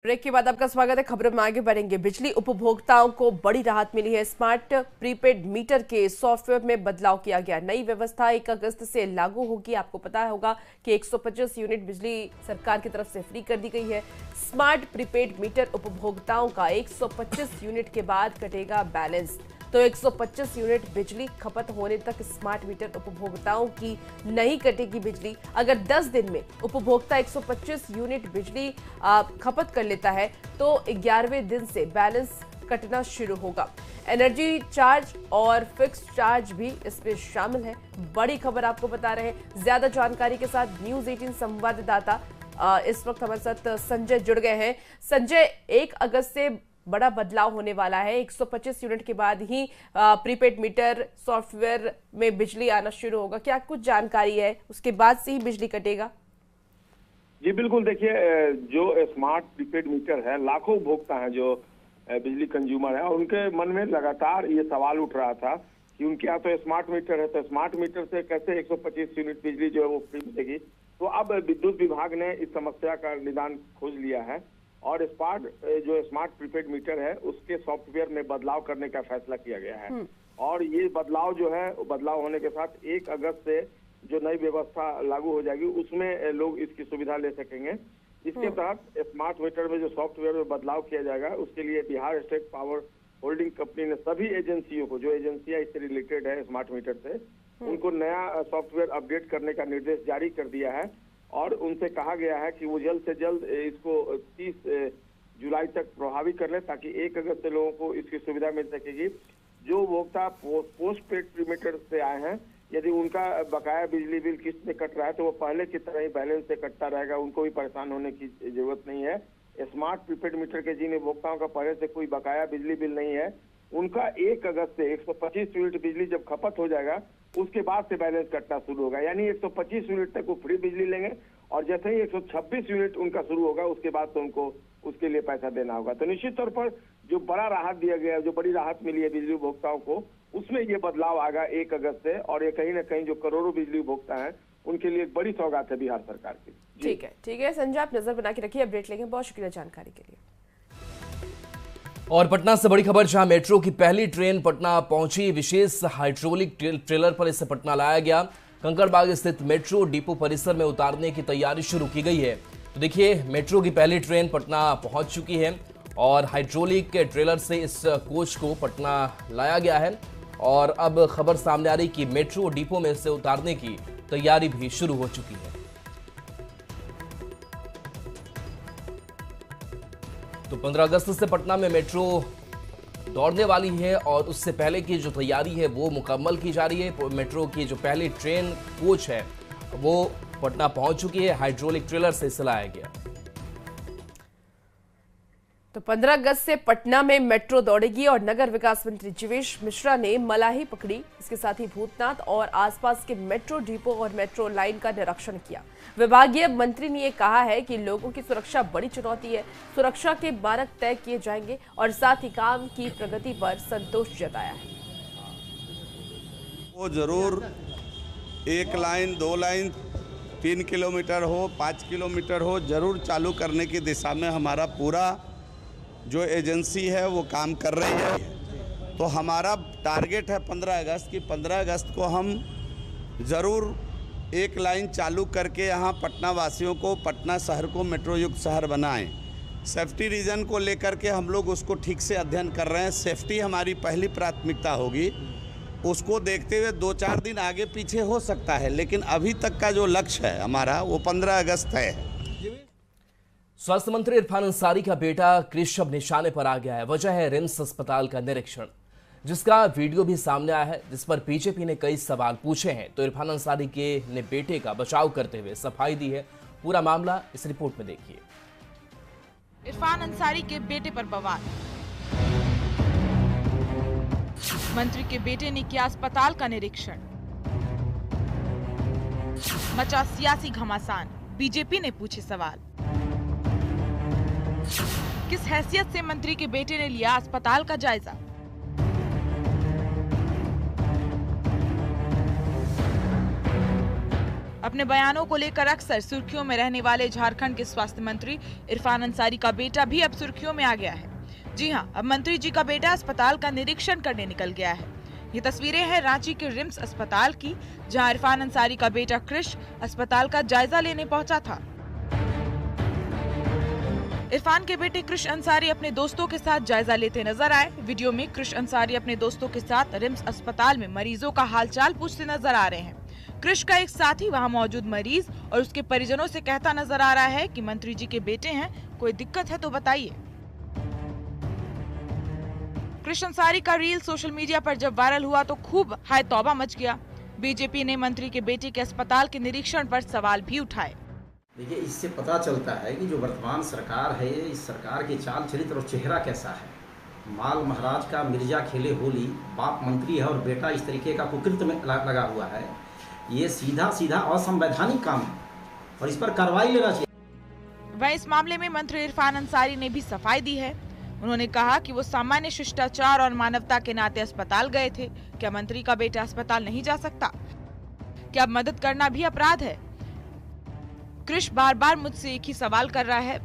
Break के बाद आपका स्वागत है। खबरों में आगे बढ़ेंगे। बिजली उपभोक्ताओं को बड़ी राहत मिली है। स्मार्ट प्रीपेड मीटर के सॉफ्टवेयर में बदलाव किया गया। नई व्यवस्था 1 अगस्त से लागू होगी। आपको पता होगा कि 125 यूनिट बिजली सरकार की तरफ से फ्री कर दी गई है। स्मार्ट प्रीपेड मीटर उपभोक्ताओं का 125 यूनिट के बाद कटेगा बैलेंस। तो 125 यूनिट बिजली खपत होने तक स्मार्ट मीटर उपभोक्ताओं की नहीं कटेगी बिजली। अगर 10 दिन में उपभोक्ता 125 यूनिट बिजली खपत कर लेता है तो 11वें दिन से बैलेंस कटना शुरू होगा। एनर्जी चार्ज और फिक्स चार्ज भी इसमें शामिल है। बड़ी खबर आपको बता रहे हैं। ज्यादा जानकारी के साथ न्यूज 18 संवाददाता इस वक्त हमारे साथ संजय जुड़ गए हैं। संजय, 1 अगस्त से बड़ा बदलाव होने वाला है। 125 यूनिट के बाद ही प्रीपेड मीटर सॉफ्टवेयर में बिजली आना शुरू होगा। क्या कुछ जानकारी है? उसके बाद से ही बिजली कटेगा? जी बिल्कुल, देखिए, जो स्मार्ट प्रीपेड मीटर है, लाखों उपभोक्ता हैं जो बिजली कंज्यूमर है, उनके मन में लगातार ये सवाल उठ रहा था कि उनके यहाँ तो स्मार्ट मीटर है, तो स्मार्ट मीटर से कैसे 125 यूनिट बिजली जो है वो फ्री मिलेगी। तो अब विद्युत विभाग ने इस समस्या का निदान खोज लिया है और स्मार्ट प्रीपेड मीटर है उसके सॉफ्टवेयर में बदलाव करने का फैसला किया गया है। और ये बदलाव जो है, बदलाव होने के साथ 1 अगस्त से जो नई व्यवस्था लागू हो जाएगी उसमें लोग इसकी सुविधा ले सकेंगे। इसके तहत स्मार्ट मीटर में जो सॉफ्टवेयर में बदलाव किया जाएगा उसके लिए Bihar state power holding company ने सभी एजेंसियों को, जो एजेंसियां इससे रिलेटेड है स्मार्ट मीटर से, उनको नया सॉफ्टवेयर अपडेट करने का निर्देश जारी कर दिया है। और उनसे कहा गया है कि वो जल्द से जल्द इसको 30 जुलाई तक प्रभावी कर ले ताकि 1 अगस्त से लोगों को इसकी सुविधा मिल सकेगी। जो उपभोक्ता पोस्ट पेड प्रीमीटर से आए हैं, यदि उनका बकाया बिजली बिल किस्त में कट रहा है तो वो पहले की तरह ही बैलेंस से कटता रहेगा, उनको भी परेशान होने की जरूरत नहीं है। स्मार्ट प्रीपेड मीटर के जिन उपभोक्ताओं का पहले से कोई बकाया बिजली बिल नहीं है, उनका 1 अगस्त से 125 यूनिट बिजली जब खपत हो जाएगा उसके बाद से बैलेंस कटना शुरू होगा। यानी 125 यूनिट तक वो फ्री बिजली लेंगे और जैसे ही 126 यूनिट उनका शुरू होगा उसके बाद तो उनको उसके लिए पैसा देना होगा। तो निश्चित तौर पर जो बड़ा राहत दिया गया है, जो बड़ी राहत मिली है बिजली उपभोक्ताओं को, उसमें ये बदलाव आएगा 1 अगस्त से। और ये कहीं ना कहीं जो करोड़ों बिजली उपभोक्ता हैं उनके लिए एक बड़ी सौगात है बिहार सरकार की। ठीक है संजय, आप नजर बना के रखिए। अपडेट लेंगे। बहुत शुक्रिया जानकारी के लिए। और पटना से बड़ी खबर, जहां मेट्रो की पहली ट्रेन पटना पहुंची। विशेष हाइड्रोलिक ट्रेलर पर इसे पटना लाया गया। कंकड़बाग स्थित मेट्रो डिपो परिसर में उतारने की तैयारी शुरू की गई है। तो देखिए, मेट्रो की पहली ट्रेन पटना पहुंच चुकी है और हाइड्रोलिक के ट्रेलर से इस कोच को पटना लाया गया है। और अब खबर सामने आ रही कि मेट्रो डिपो में इसे उतारने की तैयारी भी शुरू हो चुकी है। तो 15 अगस्त से पटना में मेट्रो दौड़ने वाली है और उससे पहले की जो तैयारी है वो मुकम्मल की जा रही है। मेट्रो की जो पहली ट्रेन कोच है वो पटना पहुंच चुकी है। हाइड्रोलिक ट्रेलर से इसे लाया गया। तो 15 अगस्त से पटना में मेट्रो दौड़ेगी और नगर विकास मंत्री जीवेश मिश्रा ने मलाही पकड़ी। इसके साथ ही भूतनाथ और आसपास के मेट्रो डिपो और मेट्रो लाइन का निरीक्षण किया। विभागीय मंत्री ने यह कहा है कि लोगों की सुरक्षा बड़ी चुनौती है। सुरक्षा के मानक तय किए जाएंगे और साथ ही काम की प्रगति पर संतोष जताया है। वो जरूर 1 लाइन, 2 लाइन, 3 किलोमीटर हो, 5 किलोमीटर हो, जरूर चालू करने की दिशा में हमारा पूरा जो एजेंसी है वो काम कर रही है। तो हमारा टारगेट है 15 अगस्त की 15 अगस्त को हम ज़रूर 1 लाइन चालू करके यहाँ पटना वासियों को, पटना शहर को मेट्रो युक्त शहर बनाएं। सेफ्टी रीजन को लेकर के हम लोग उसको ठीक से अध्ययन कर रहे हैं। सेफ्टी हमारी पहली प्राथमिकता होगी। उसको देखते हुए 2-4 दिन आगे पीछे हो सकता है, लेकिन अभी तक का जो लक्ष्य है हमारा वो 15 अगस्त है। स्वास्थ्य मंत्री इरफान अंसारी का बेटा क्रिश अब निशाने पर आ गया है। वजह है रिम्स अस्पताल का निरीक्षण, जिसका वीडियो भी सामने आया है, जिस पर बीजेपी ने कई सवाल पूछे हैं। तो इरफान अंसारी के ने बेटे का बचाव करते हुए सफाई दी है। पूरा मामला इस रिपोर्ट में देखिए। इरफान अंसारी के बेटे पर बवाल। मंत्री के बेटे ने किया अस्पताल का निरीक्षण। मचा सियासी घमासान, बीजेपी ने पूछे सवाल। किस हैसियत से मंत्री के बेटे ने लिया अस्पताल का जायजा? अपने बयानों को लेकर अक्सर सुर्खियों में रहने वाले झारखंड के स्वास्थ्य मंत्री इरफान अंसारी का बेटा भी अब सुर्खियों में आ गया है। जी हां, अब मंत्री जी का बेटा अस्पताल का निरीक्षण करने निकल गया है। ये तस्वीरें हैं रांची के रिम्स अस्पताल की, जहां इरफान अंसारी का बेटा क्रिश अस्पताल का जायजा लेने पहुंचा था। इरफान के बेटे क्रिश अंसारी अपने दोस्तों के साथ जायजा लेते नजर आए। वीडियो में क्रिश अंसारी अपने दोस्तों के साथ रिम्स अस्पताल में मरीजों का हालचाल पूछते नजर आ रहे हैं। क्रिश का एक साथी वहां मौजूद मरीज और उसके परिजनों से कहता नजर आ रहा है कि मंत्री जी के बेटे हैं, कोई दिक्कत है तो बताइए। क्रिश अंसारी का रील सोशल मीडिया पर जब वायरल हुआ तो खूब हाय तौबा मच गया। बीजेपी ने मंत्री के बेटे के अस्पताल के निरीक्षण पर सवाल भी उठाए। देखिए, इससे पता चलता है कि जो वर्तमान सरकार है, इस सरकार के चाल चरित्र और चेहरा कैसा है। माल महाराज का मिर्जा खेले होली, बाप मंत्री है और बेटा इस तरीके का कुकृत्य में लगा हुआ है। ये सीधा सीधा असंवैधानिक काम है और इस पर कार्रवाई लेना चाहिए। वह इस मामले में मंत्री इरफान अंसारी ने भी सफाई दी है। उन्होंने कहा कि वो सामान्य शिष्टाचार और मानवता के नाते अस्पताल गए थे। क्या मंत्री का बेटा अस्पताल नहीं जा सकता? क्या मदद करना भी अपराध है? क्रिश बार बार मुझसे एक ही सवाल कर रहा है,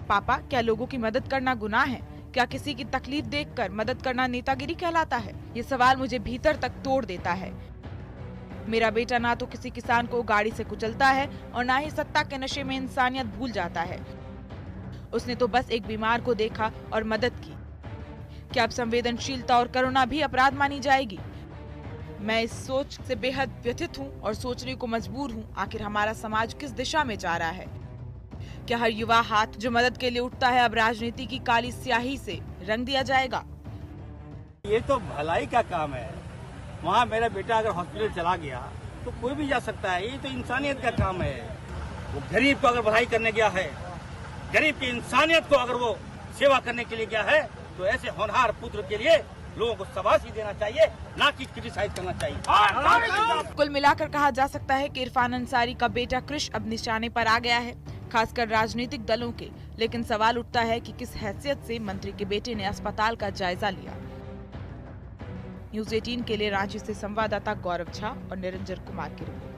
पापा क्या लोगों की मदद करना गुनाह है? क्या किसी की तकलीफ देखकर मदद करना नेतागिरी कहलाता है? ये सवाल मुझे भीतर तक तोड़ देता है। मेरा बेटा ना तो किसी किसान को गाड़ी से कुचलता है और ना ही सत्ता के नशे में इंसानियत भूल जाता है। उसने तो बस एक बीमार को देखा और मदद की। क्या अब संवेदनशीलता और करुणा भी अपराध मानी जाएगी? मैं इस सोच से बेहद व्यथित हूँ और सोचने को मजबूर हूँ, आखिर हमारा समाज किस दिशा में जा रहा है? क्या हर युवा हाथ जो मदद के लिए उठता है अब राजनीति की काली स्याही से रंग दिया जाएगा? ये तो भलाई का काम है। वहाँ मेरा बेटा अगर हॉस्पिटल चला गया तो कोई भी जा सकता है। ये तो इंसानियत का काम है। वो गरीब को अगर भलाई करने गया है, गरीब की इंसानियत को अगर वो सेवा करने के लिए गया है, तो ऐसे होनहार पुत्र के लिए लोगों को शाबाशी देना चाहिए, ना कि क्रिटिसाइज करना चाहिए। कुल मिलाकर कहा जा सकता है कि इरफान अंसारी का बेटा क्रिश अब निशाने पर आ गया है, खासकर राजनीतिक दलों के। लेकिन सवाल उठता है कि किस हैसियत से मंत्री के बेटे ने अस्पताल का जायजा लिया। न्यूज़ 18 के लिए रांची से संवाददाता गौरव झा और निरंजन कुमार की रिपोर्ट।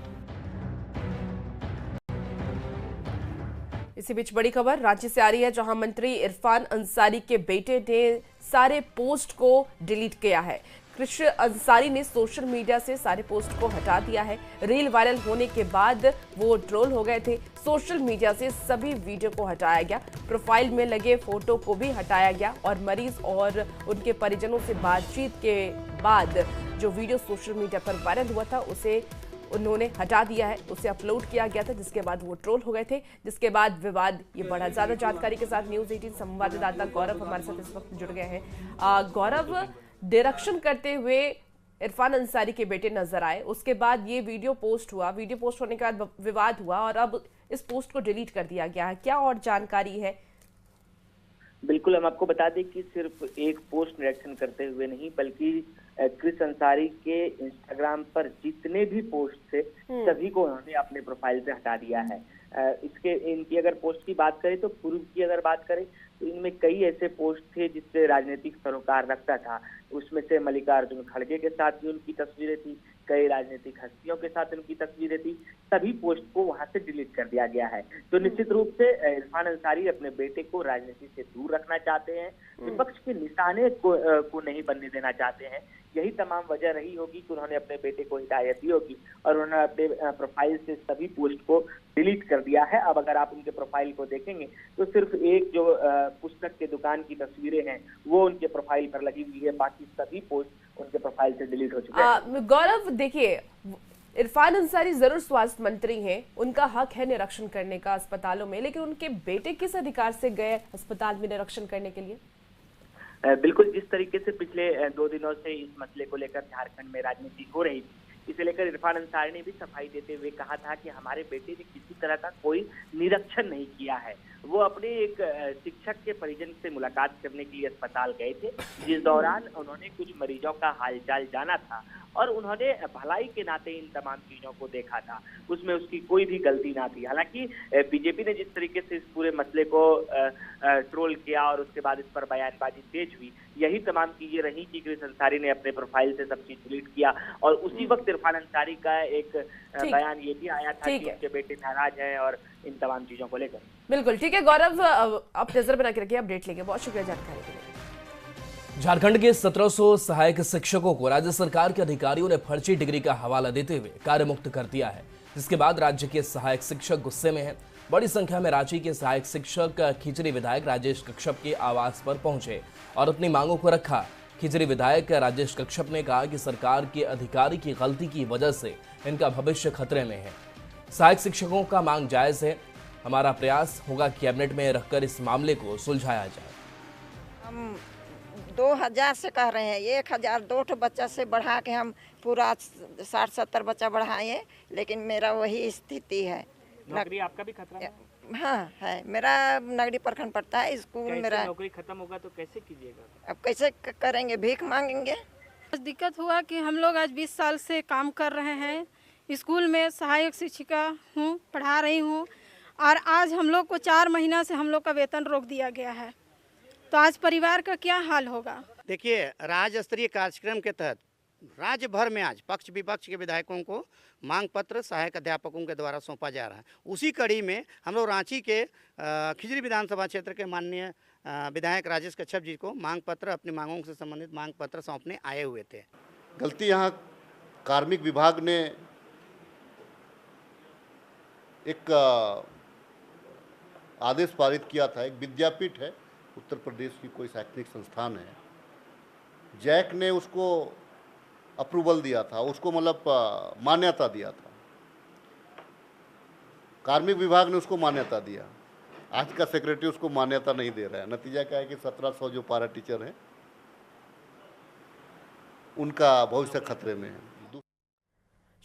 इसी बीच बड़ी खबर रांची से आ रही है, जहां मंत्री इरफान अंसारी के बेटे ने सारे पोस्ट को डिलीट किया है। क्रिश अंसारी ने सोशल मीडिया से सारे पोस्ट को हटा दिया है। रील वायरल होने के बाद वो ट्रोल हो गए थे। सोशल मीडिया से सभी वीडियो को हटाया गया, प्रोफाइल में लगे फोटो को भी हटाया गया और मरीज और उनके परिजनों से बातचीत के बाद जो वीडियो सोशल मीडिया पर वायरल हुआ था उसे उन्होंने हटा दिया है। उसे अपलोड किया गया था, जिसके बाद वो ट्रोल हो गए थे, जिसके बाद विवाद ये बढ़ा। ज्यादा जानकारी के साथ न्यूज़ 18 संवाददाता गौरव हमारे साथ इस वक्त जुड़ गए हैं। गौरव, डायरेक्शन करते हुए इरफान अंसारी के बेटे नजर आए, उसके बाद ये वीडियो पोस्ट हुआ। वीडियो पोस्ट होने के बाद विवाद हुआ और अब इस पोस्ट को डिलीट कर दिया गया है। क्या और जानकारी है? बिल्कुल, हम आपको बता दें कि सिर्फ एक पोस्ट डायरेक्शन करते हुए नहीं, बल्कि क्रिश अंसारी के इंस्टाग्राम पर जितने भी पोस्ट थे सभी को उन्होंने अपने प्रोफाइल से हटा दिया है। इनकी अगर पोस्ट की बात करें तो पूर्व की अगर बात करें तो इनमें कई ऐसे पोस्ट थे जिससे राजनीतिक सरोकार रखता था। उसमें से मल्लिकार्जुन खड़गे के साथ भी उनकी तस्वीरें थी, कई राजनीतिक हस्तियों के साथ उनकी तस्वीरें थी। सभी पोस्ट को वहां से डिलीट कर दिया गया है। तो निश्चित रूप से इरफान अंसारी अपने बेटे को राजनीति से दूर रखना चाहते हैं, विपक्ष के निशाने को नहीं बनने देना चाहते हैं। यही तमाम वजह रही होगी कि उन्होंने अपने बेटे को हिदायत दी होगी और उन्होंने अपने प्रोफाइल से सभी पोस्ट को डिलीट कर दिया है। अब अगर आप उनके प्रोफाइल को देखेंगे तो सिर्फ एक जो पुस्तक के दुकान की तस्वीरें हैं वो उनके प्रोफाइल पर लगी हुई है, बाकी सभी पोस्ट उनके प्रोफाइल से डिलीट हो चुके हैं। गौरव, देखिए, इरफान अंसारी जरूर स्वास्थ्य मंत्री हैं, उनका हक है निरीक्षण करने का अस्पतालों में, लेकिन उनके बेटे किस अधिकार से गए अस्पताल में निरीक्षण करने के लिए? बिल्कुल, जिस तरीके से पिछले 2 दिनों से इस मसले को लेकर झारखंड में राजनीति हो रही थी, इसे लेकर इरफान अंसारी ने भी सफाई देते हुए कहा था कि हमारे बेटे ने किसी तरह का कोई निरीक्षण नहीं किया है। वो अपने एक शिक्षक के परिजन से मुलाकात करने के लिए अस्पताल गए थे, जिस दौरान उन्होंने कुछ मरीजों का हालचाल जाना था और उन्होंने भलाई के नाते इन तमाम चीजों को देखा था। उसमें उसकी कोई भी गलती ना थी। हालांकि बीजेपी ने जिस तरीके से इस पूरे मसले को ट्रोल किया और उसके बाद इस पर बयानबाजी तेज हुई, यही तमाम चीजें रही कि क्रिश अंसारी ने अपने प्रोफाइल से सब चीज डिलीट किया और उसी वक्त इरफान अंसारी का एक बयान ये भी आया था कि उनके बेटे नाराज हैं और इन तमाम चीजों को लेकर। बिल्कुल ठीक है गौरव, आप नजर बना के रखिए, अपडेट लेंगे। बहुत शुक्रिया जानकारी के लिए। झारखंड के 1700 सहायक शिक्षकों को राज्य सरकार के अधिकारियों ने फर्जी डिग्री का हवाला देते हुए कार्य मुक्त कर दिया है, जिसके बाद राज्य के सहायक शिक्षक गुस्से में हैं। बड़ी संख्या में रांची के सहायक शिक्षक खिचड़ी विधायक राजेश कश्यप के आवास पर पहुंचे और अपनी मांगों को रखा। खिचड़ी विधायक राजेश कश्यप ने कहा कि सरकार के अधिकारी की गलती की वजह से इनका भविष्य खतरे में है। सहायक शिक्षकों का मांग जायज है, हमारा प्रयास होगा कैबिनेट में रखकर इस मामले को सुलझाया जाए। हम 2000 से कह रहे हैं, 1000 2 बच्चा से बढ़ा के हम पूरा 60-70 बच्चा बढ़ाए, लेकिन मेरा वही स्थिति है। नौकरी आपका भी खतरा है? हाँ है, मेरा नगरी प्रखंड पड़ता है, स्कूल मेरा। नौकरी खत्म होगा तो कैसे कीजिएगा? अब कैसे करेंगे, भीख मांगेंगे। दिक्कत हुआ कि हम लोग आज 20 साल से काम कर रहे हैं, स्कूल में सहायक शिक्षिका हूँ, पढ़ा रही हूँ, और आज हम लोग को 4 महीना से हम लोग का वेतन रोक दिया गया है। तो आज परिवार का क्या हाल होगा? देखिए, राज्य स्तरीय कार्यक्रम के तहत राज्य भर में आज पक्ष विपक्ष के विधायकों को मांग पत्र सहायक अध्यापकों के द्वारा सौंपा जा रहा है। उसी कड़ी में हम लोग रांची के खिजरी विधानसभा क्षेत्र के माननीय विधायक राजेश कश्यप जी को मांग पत्र, अपनी मांगों से संबंधित मांग पत्र सौंपने आए हुए थे। गलती यहाँ कार्मिक विभाग ने एक आदेश पारित किया था। एक विद्यापीठ है, उत्तर प्रदेश की कोई शैक्षणिक संस्थान है, जैक ने उसको अप्रूवल दिया था, उसको मतलब मान्यता दिया था। कार्मिक विभाग ने उसको मान्यता दिया, आज का सेक्रेटरी उसको मान्यता नहीं दे रहा है। नतीजा क्या है कि 1700 जो पारा टीचर हैं उनका भविष्य खतरे में है।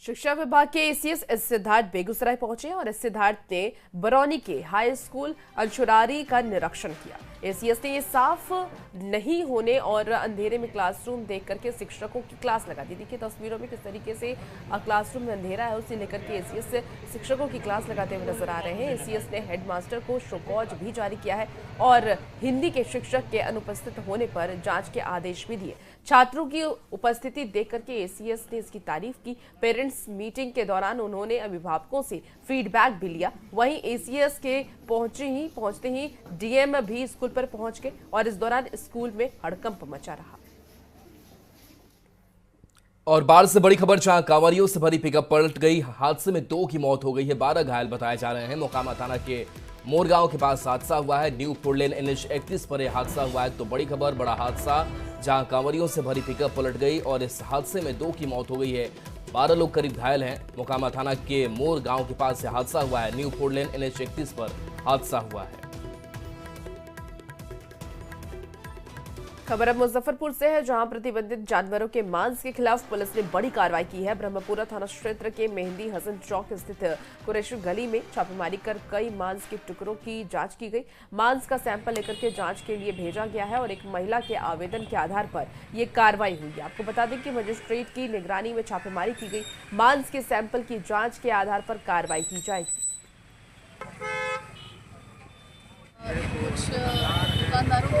शिक्षा विभाग के एसीएस एस सिद्धार्थ बेगूसराय पहुंचे और एस सिद्धार्थ ने बरौनी के हाई स्कूल अंशुरारी का निरीक्षण किया। एसीएस ने ये साफ नहीं होने और अंधेरे में क्लासरूम देख करके शिक्षकों की क्लास लगा दी। देखिए तस्वीरों में किस तरीके से क्लासरूम में अंधेरा है, उसे लेकर के एसीएस शिक्षकों की क्लास लगाते हुए नजर आ रहे हैं। एसीएस ने हेडमास्टर को शोकॉज भी जारी किया है और हिंदी के शिक्षक के अनुपस्थित होने पर जांच के आदेश भी दिए। छात्रों की उपस्थिति देख करके एसीएस ने इसकी तारीफ की। पेरेंट्स मीटिंग के दौरान उन्होंने अभिभावकों से फीडबैक भी लिया। वहीं एसीएस के पहुंचते ही डीएम भी स्कूल पर पहुंच गए और इस दौरान स्कूल में हड़कंप मचा रहा। और बाढ़ से बड़ी खबर, जहां कांवरियों से भरी पिकअप पलट गई। हादसे में 2 की मौत हो गई है, 12 घायल बताए जा रहे हैं। मोकामा थाना के मोरगांव के पास हादसा हुआ है। न्यू फोरलेन NH 31 पर यह हादसा हुआ है। तो बड़ी खबर, बड़ा हादसा, जहां कांवरियों से भरी पिकअप पलट गई और इस हादसे में 2 की मौत हो गई है, 12 लोग करीब घायल हैं। मोकामा थाना के मोर गांव के पास यह हादसा हुआ है। न्यू फोरलेन NH 31 पर हादसा हुआ है। खबर अब मुजफ्फरपुर से है, जहां प्रतिबंधित जानवरों के मांस के खिलाफ पुलिस ने बड़ी कार्रवाई की है। ब्रह्मपुरा थाना क्षेत्र के मेहंदी हसन चौक स्थित कुरैशी गली में छापेमारी कर कई मांस के टुकड़ों की जांच की गई। मांस का सैंपल लेकर के जांच के लिए भेजा गया है और एक महिला के आवेदन के आधार पर ये कार्रवाई हुई है। आपको बता दें कि मजिस्ट्रेट की निगरानी में छापेमारी की गई। मांस के सैंपल की जाँच के आधार पर कार्रवाई की जाएगी। कुछ दुकानदारों को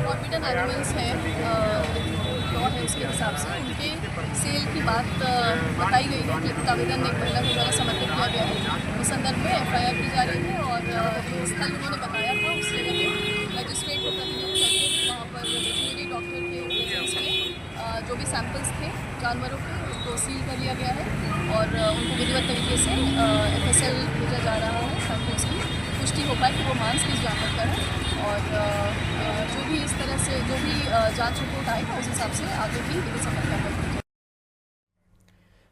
फॉरबिडन एनिमल्स हैं, लॉ है उसके हिसाब से उनके सेल की बात बताई गई है। लिखित आवेदन एक महिला के द्वारा समर्पित किया गया है। उस संदर्भ में FIR की जा रही है और जो स्थल उन्होंने बताया था उसके लिए मजिस्ट्रेट को प्रतिनियुक्त करके वहाँ पर वेटरनरी डॉक्टर के प्रेजेंस में जो भी सैंपल्स थे जानवरों के उसको सील कर लिया गया है और उनको विधिवत तरीके से FSL भेजा जा रहा है ताकि उसकी पुष्टि हो पाए कि वो मांस किस जानवर का है और जो भी इस तरह से जो भी जांच रिपोर्ट आएगा उस हिसाब से आगे भी विधि सम्मत कार्रवाई।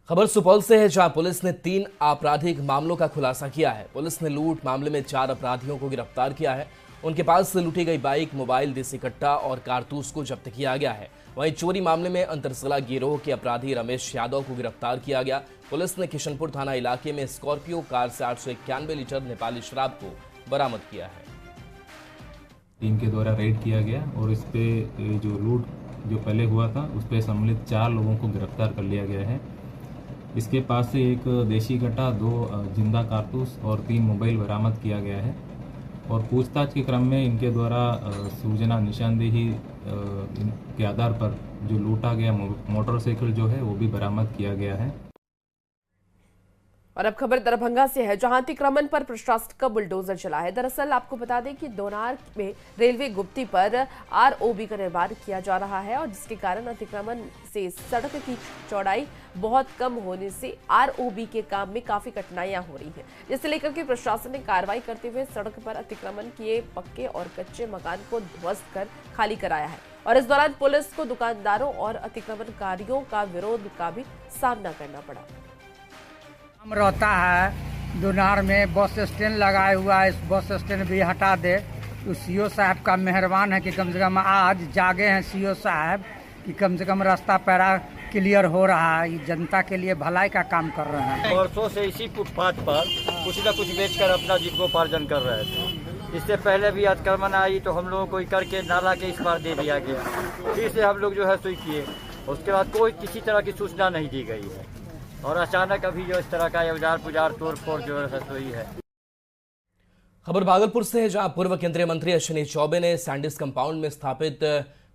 खबर सुपौल से है, जहां पुलिस ने 3 आपराधिक मामलों का खुलासा किया है। पुलिस ने लूट मामले में 4 अपराधियों को गिरफ्तार किया है। उनके पास से लूटी गई बाइक, मोबाइल, देसी कट्टा और कारतूस को जब्त किया गया है। वहीं चोरी मामले में अंतरजिला गिरोह के अपराधी रमेश यादव को गिरफ्तार किया गया। पुलिस ने किशनपुर थाना इलाके में स्कॉर्पियो कार से 891 लीटर नेपाली शराब को बरामद किया है। टीम के द्वारा रेड किया गया और इस पे जो लूट जो पहले हुआ था उस पे सम्मिलित 4 लोगों को गिरफ्तार कर लिया गया है। इसके पास से एक देशी कट्टा, 2 जिंदा कारतूस और 3 मोबाइल बरामद किया गया है और पूछताछ के क्रम में इनके द्वारा सूचना निशानदेही के आधार पर जो लूटा गया मोटरसाइकिल जो है वो भी बरामद किया गया है। और अब खबर दरभंगा से है, जहां अतिक्रमण पर प्रशासन का बुलडोजर चला है। दरअसल आपको बता दें कि दोनार में रेलवे गुप्ती पर आरओबी का निर्माण किया जा रहा है और जिसके कारण अतिक्रमण से सड़क की चौड़ाई बहुत कम होने से आरओबी के काम में काफी कठिनाइयां हो रही हैं, जिसे लेकर के प्रशासन ने कार्रवाई करते हुए सड़क पर अतिक्रमण किए पक्के और कच्चे मकान को ध्वस्त कर खाली कराया है। और इस दौरान पुलिस को दुकानदारों और अतिक्रमणकारियों का विरोध का भी सामना करना पड़ा। हम रहता है दोनार में बस स्टैंड लगाया हुआ है, इस बस स्टैंड भी हटा दे तो सीओ साहब का मेहरबान है कि कम से कम आज जागे हैं सीओ साहब कि कम से कम रास्ता पैरा क्लियर हो रहा है। ये जनता के लिए भलाई का काम कर रहे हैं। वर्षों से इसी फुटपाथ पर कुछ न कुछ बेचकर अपना जीविकोपार्जन कर रहे थे। इससे पहले भी अतिक्रमण आई तो हम लोगों को करके नाला के इस पार दे दिया गया, फिर से हम लोग जो है सुई किए, उसके बाद कोई किसी तरह की सूचना नहीं दी गई है और अचानक अभी जो इस तरह का औजार पुजार तोड़ फोड़ जो है हुई है। खबर भागलपुर से है, जहां पूर्व केंद्रीय मंत्री अश्विनी चौबे ने सैंडिस कंपाउंड में स्थापित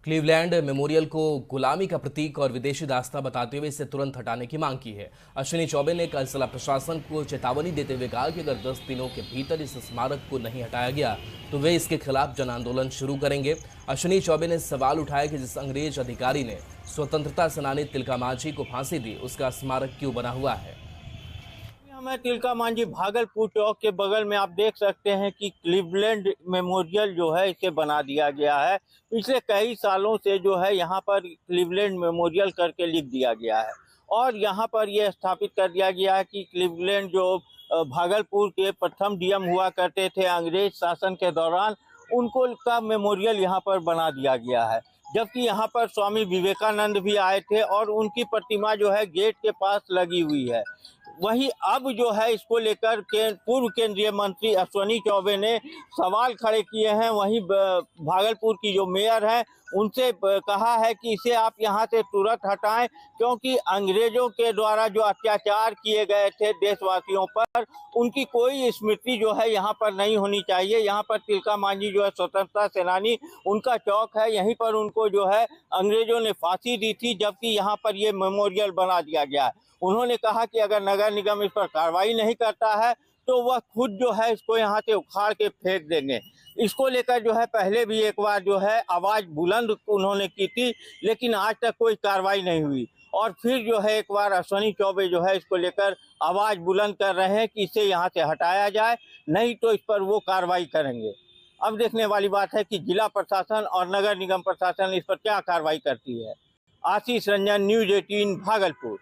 क्लीवलैंड मेमोरियल को गुलामी का प्रतीक और विदेशी दास्ता बताते हुए इसे तुरंत हटाने की मांग की है। अश्विनी चौबे ने कल जिला प्रशासन को चेतावनी देते हुए कहा कि अगर 10 दिनों के भीतर इस स्मारक को नहीं हटाया गया तो वे इसके खिलाफ जन आंदोलन शुरू करेंगे। अश्विनी चौबे ने सवाल उठाया कि जिस अंग्रेज अधिकारी ने स्वतंत्रता सेनानी तिलका मांझी को फांसी दी उसका स्मारक क्यों बना हुआ है। हमें तिलका मांझी भागलपुर चौक के बगल में आप देख सकते हैं कि क्लीवलैंड मेमोरियल जो है इसे बना दिया गया है। पिछले कई सालों से जो है यहाँ पर क्लीवलैंड मेमोरियल करके लिख दिया गया है और यहाँ पर यह स्थापित कर दिया गया है कि क्लीवलैंड जो भागलपुर के प्रथम डीएम हुआ करते थे अंग्रेज शासन के दौरान, उनको का मेमोरियल यहाँ पर बना दिया गया है। जबकि यहाँ पर स्वामी विवेकानंद भी आए थे और उनकी प्रतिमा जो है गेट के पास लगी हुई है। वहीं अब जो है इसको लेकर पूर्व केंद्रीय मंत्री अश्विनी चौबे ने सवाल खड़े किए हैं। वहीं भागलपुर की जो मेयर है उनसे कहा है कि इसे आप यहां से तुरंत हटाएं, क्योंकि अंग्रेजों के द्वारा जो अत्याचार किए गए थे देशवासियों पर, उनकी कोई स्मृति जो है यहां पर नहीं होनी चाहिए। यहां पर तिलका मांझी जो है स्वतंत्रता सेनानी, उनका चौक है, यहीं पर उनको जो है अंग्रेजों ने फांसी दी थी, जबकि यहाँ पर ये मेमोरियल बना दिया गया है। उन्होंने कहा कि अगर नगर निगम इस पर कार्रवाई नहीं करता है तो वह खुद जो है इसको यहाँ से उखाड़ के फेंक देंगे। इसको लेकर जो है पहले भी एक बार जो है आवाज बुलंद उन्होंने की थी, लेकिन आज तक कोई कार्रवाई नहीं हुई और फिर जो है एक बार अश्विनी चौबे जो है इसको लेकर आवाज बुलंद कर रहे हैं कि इसे यहाँ से हटाया जाए, नहीं तो इस पर वो कार्रवाई करेंगे। अब देखने वाली बात है कि जिला प्रशासन और नगर निगम प्रशासन इस पर क्या कार्रवाई करती है। आशीष रंजन, न्यूज 18 भागलपुर।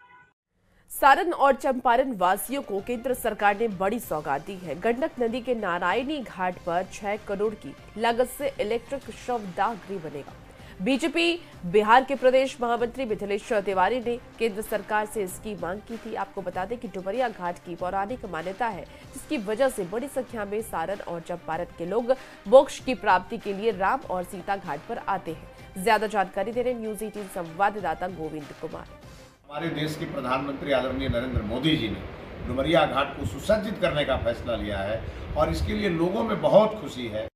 सारण और चंपारण वासियों को केंद्र सरकार ने बड़ी सौगात दी है। गंडक नदी के नारायणी घाट पर 6 करोड़ की लागत से इलेक्ट्रिक शवदाह गृह बनेगा। बीजेपी बिहार के प्रदेश महामंत्री मिथिलेश्वर तिवारी ने केंद्र सरकार से इसकी मांग की थी। आपको बता दें कि डुमरिया घाट की पौराणिक मान्यता है, जिसकी वजह से बड़ी संख्या में सारण और चंपारण के लोग मोक्ष की प्राप्ति के लिए राम और सीता घाट पर आते हैं। ज्यादा जानकारी दे रहे न्यूज 18 संवाददाता गोविंद कुमार। हमारे देश के प्रधानमंत्री आदरणीय नरेंद्र मोदी जी ने डुमरिया घाट को सुसज्जित करने का फैसला लिया है और इसके लिए लोगों में बहुत खुशी है।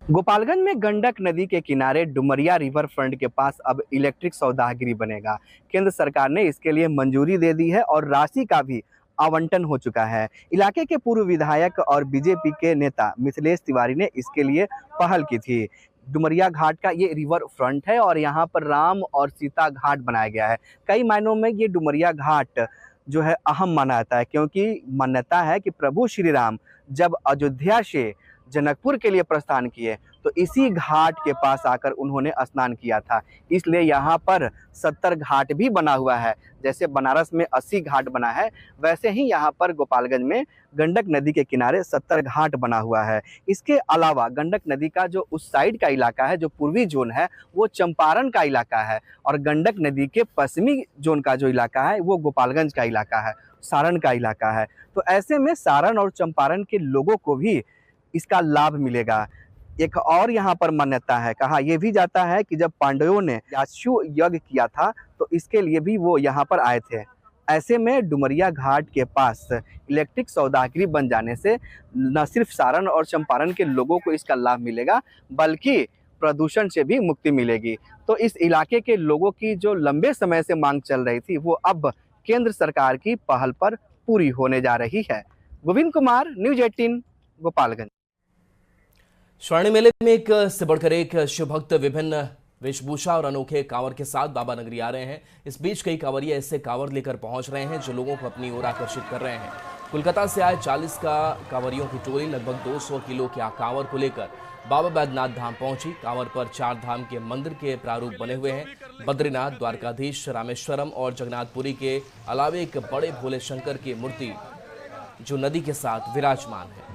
गोपालगंज में गंडक नदी के किनारे डुमरिया रिवर फ्रंट के पास अब इलेक्ट्रिक सौदागृह बनेगा। केंद्र सरकार ने इसके लिए मंजूरी दे दी है और राशि का भी आवंटन हो चुका है। इलाके के पूर्व विधायक और बीजेपी के नेता मिथिलेश तिवारी ने इसके लिए पहल की थी। डुमरिया घाट का ये रिवर फ्रंट है और यहाँ पर राम और सीता घाट बनाया गया है। कई मायनों में ये डुमरिया घाट जो है अहम माना जाता है, क्योंकि मान्यता है कि प्रभु श्री राम जब अयोध्या से जनकपुर के लिए प्रस्थान किए तो इसी घाट के पास आकर उन्होंने स्नान किया था। इसलिए यहाँ पर 70 घाट भी बना हुआ है। जैसे बनारस में 80 घाट बना है, वैसे ही यहाँ पर गोपालगंज में गंडक नदी के किनारे 70 घाट बना हुआ है। इसके अलावा गंडक नदी का जो उस साइड का इलाका है, जो पूर्वी जोन है, वो चंपारण का इलाका है और गंडक नदी के पश्चिमी जोन का जो इलाका है वो गोपालगंज का इलाका है, सारण का इलाका है। तो ऐसे में सारण और चंपारण के लोगों को भी इसका लाभ मिलेगा। एक और यहाँ पर मान्यता है, कहा यह भी जाता है कि जब पांडवों ने याचु यज्ञ किया था तो इसके लिए भी वो यहाँ पर आए थे। ऐसे में डुमरिया घाट के पास इलेक्ट्रिक सौदागरी बन जाने से न सिर्फ सारण और चंपारण के लोगों को इसका लाभ मिलेगा, बल्कि प्रदूषण से भी मुक्ति मिलेगी। तो इस इलाके के लोगों की जो लंबे समय से मांग चल रही थी, वो अब केंद्र सरकार की पहल पर पूरी होने जा रही है। गोविंद कुमार, न्यूज़ 18, गोपालगंज। स्वर्ण मेले में एक से बढ़कर एक शिव भक्त विभिन्न वेशभूषा और अनोखे कांवर के साथ बाबा नगरी आ रहे हैं। इस बीच कई कांवरिया ऐसे कांवर लेकर पहुंच रहे हैं जो लोगों को अपनी ओर आकर्षित कर रहे हैं। कोलकाता से आए 40 कांवरियों की टोली लगभग 200 किलो के कांवर को लेकर बाबा बैद्यनाथ धाम पहुंची। कांवर पर 4 धाम के मंदिर के प्रारूप बने हुए हैं। बद्रीनाथ, द्वारकाधीश, रामेश्वरम और जगन्नाथपुरी के अलावे एक बड़े भोले शंकर की मूर्ति जो नदी के साथ विराजमान है।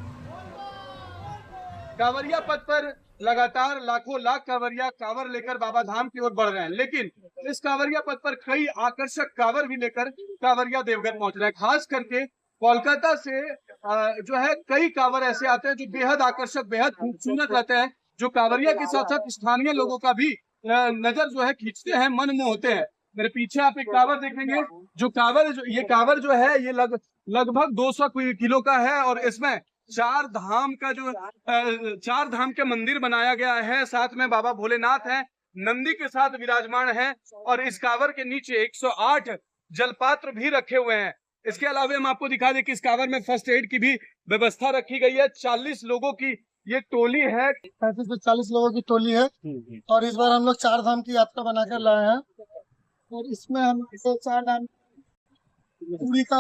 कांवरिया पथ पर लगातार लाखों लाख कांवरिया कांवर लेकर बाबा धाम की ओर बढ़ रहे हैं, लेकिन इस कांवरिया पथ पर कई आकर्षक कांवर भी लेकर कांवरिया देवघर पहुंच रहे हैं। खास करके कोलकाता से जो है कई कांवर ऐसे आते हैं जो बेहद आकर्षक, बेहद खूबसूरत रहते हैं, जो कांवरिया के साथ साथ स्थानीय लोगों का भी नजर जो है खींचते हैं, मन मोह होते हैं। मेरे पीछे आप एक कांवर देखेंगे, ये कांवर जो है ये लगभग 200 किलो का है और इसमें 4 धाम के मंदिर बनाया गया है। साथ में बाबा भोलेनाथ हैं, नंदी के साथ विराजमान है और इस कांवर के नीचे 108 जलपात्र भी रखे हुए हैं। इसके अलावा हम आपको दिखा दें कि इस कांवर में फर्स्ट एड की भी व्यवस्था रखी गई है। 40 लोगों की ये टोली है, 35 से 40 लोगों की टोली है और इस बार हम लोग 4 धाम की यात्रा बनाकर लाए हैं और इसमें हम 4 धाम पूरी का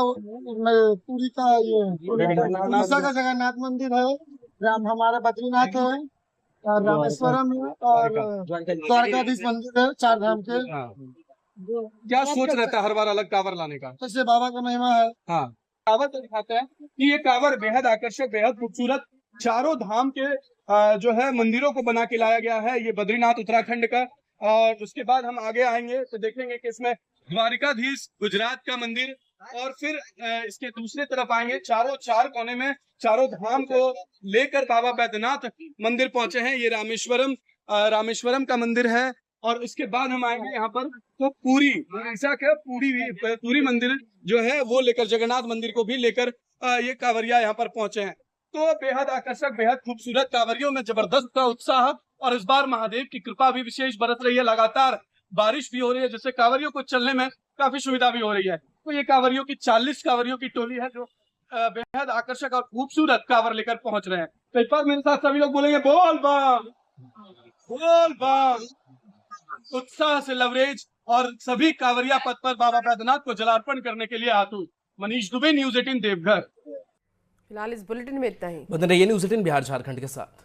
ये उड़ीसा का जगन्नाथ मंदिर है, हमारा बद्रीनाथ है और रामेश्वरम है और द्वारकाधीश मंदिर है। 4 धाम के क्या सोच रहता है हर बार अलग कांवर लाने का? इससे बाबा का महिमा है। हाँ, कांवर तो दिखाते हैं कि ये कांवर बेहद आकर्षक, बेहद खूबसूरत, चारों धाम के जो है मंदिरों को बना के लाया गया है। ये बद्रीनाथ उत्तराखंड का, और उसके बाद हम आगे आएंगे तो देखेंगे कि इसमें द्वारकाधीश गुजरात का मंदिर, और फिर इसके दूसरी तरफ आएंगे। चारों 4 कोने में चारों धाम को लेकर बाबा बैद्यनाथ मंदिर पहुंचे हैं। ये रामेश्वरम का मंदिर है और इसके बाद हम आएंगे यहाँ पर तो उड़ीसा के पूरी मंदिर जो है वो लेकर, जगन्नाथ मंदिर को भी लेकर ये कांवरिया यहाँ पर पहुंचे हैं। तो बेहद आकर्षक, बेहद खूबसूरत, कांवरियों में जबरदस्त उत्साह और इस बार महादेव की कृपा भी विशेष बरस रही है। लगातार बारिश भी हो रही है जिससे कांवरियों को चलने में काफी सुविधा भी हो रही है। तो ये कांवरियों की 40 कांवरियों की टोली है जो बेहद आकर्षक और खूबसूरत कांवर लेकर पहुंच रहे हैं। तो इस बार मेरे साथ सभी लोग बोलेंगे बोल बम, बोल बम। उत्साह से लवरेज और सभी कांवरिया पथ पर बाबा बैद्यनाथ को जलार्पण करने के लिए आतुर। मनीष दुबे, न्यूज़ 18 देवघर। फिलहाल इस बुलेटिन में इतना ही। बने रहिए न्यूज़ 18 बिहार झारखंड के साथ।